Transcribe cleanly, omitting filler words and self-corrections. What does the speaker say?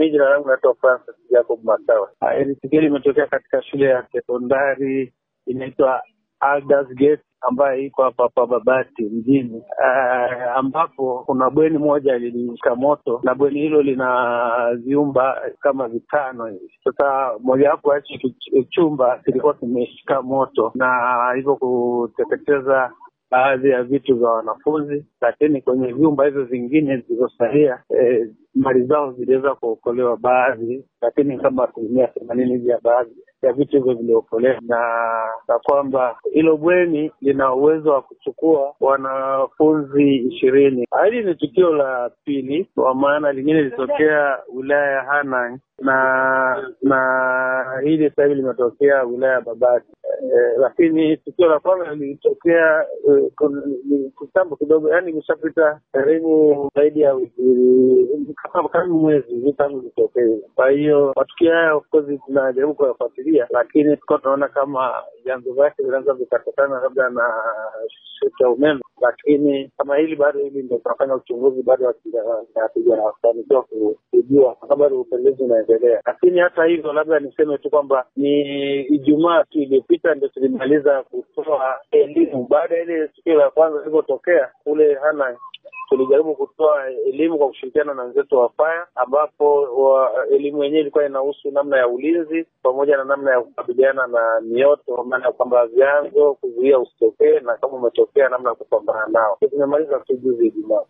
Mimi jina langu naitwa Francis Jacob Masawa. Hili tukio limetokea katika shule ya sekondari inaitwa Alders Gate ambayo iko hapa Babati mjini, ambapo kuna bweni moja lilishika moto, na bweni hilo lina vyumba kama 5 hivi. Sasa mojawapo ya chumba kilikuwa kimeshika moto na hivyo kuteketeza baadhi ya vitu vya wanafunzi, lakini kwenye vyumba hivyo vingine zilizosalia mali zao ziliweza kuokolewa baadhi, lakini kama 80% ya baadhi ya vitu hivyo viliokolewa, na kwamba hilo bweni lina uwezo wa kuchukua wanafunzi 20. Hili ni tukio la pili, kwa maana lingine lilitokea wilaya ya Hanang na hili sasa hivi limetokea wilaya ya Babati. Lakini tukio la kwanza lilitokea kitambo kidogo, yani imeshapita karibu zaidi ya kama mwezi tangu litokee. Kwa hiyo matukio haya of course tunajaribu kuyafuatilia, lakini tuko tunaona kama vyanzo vyake vinaweza vikatokana labda na shoti ya umeme, lakini kama hili bado hili ndio tunafanya uchunguzi, bado hatujafanikiwa kujua, bado upelelezi unaendelea. Lakini hata hivyo labda niseme tu kwamba ni Ijumaa tu iliyopita ndio tulimaliza kutoa elimu baada ya ile tukio la kwanza lilipotokea kule Hanang. Tulijaribu kutoa elimu kwa kushirikiana na wenzetu wa fire, ambapo elimu yenyewe ilikuwa inahusu namna ya ulinzi pamoja na namna ya kukabiliana na mioto, maana kwamba vyanzo kuzuia usitokee, na kama umetokea namna ya kupambana nao. Tumemaliza juzi Ijumaa.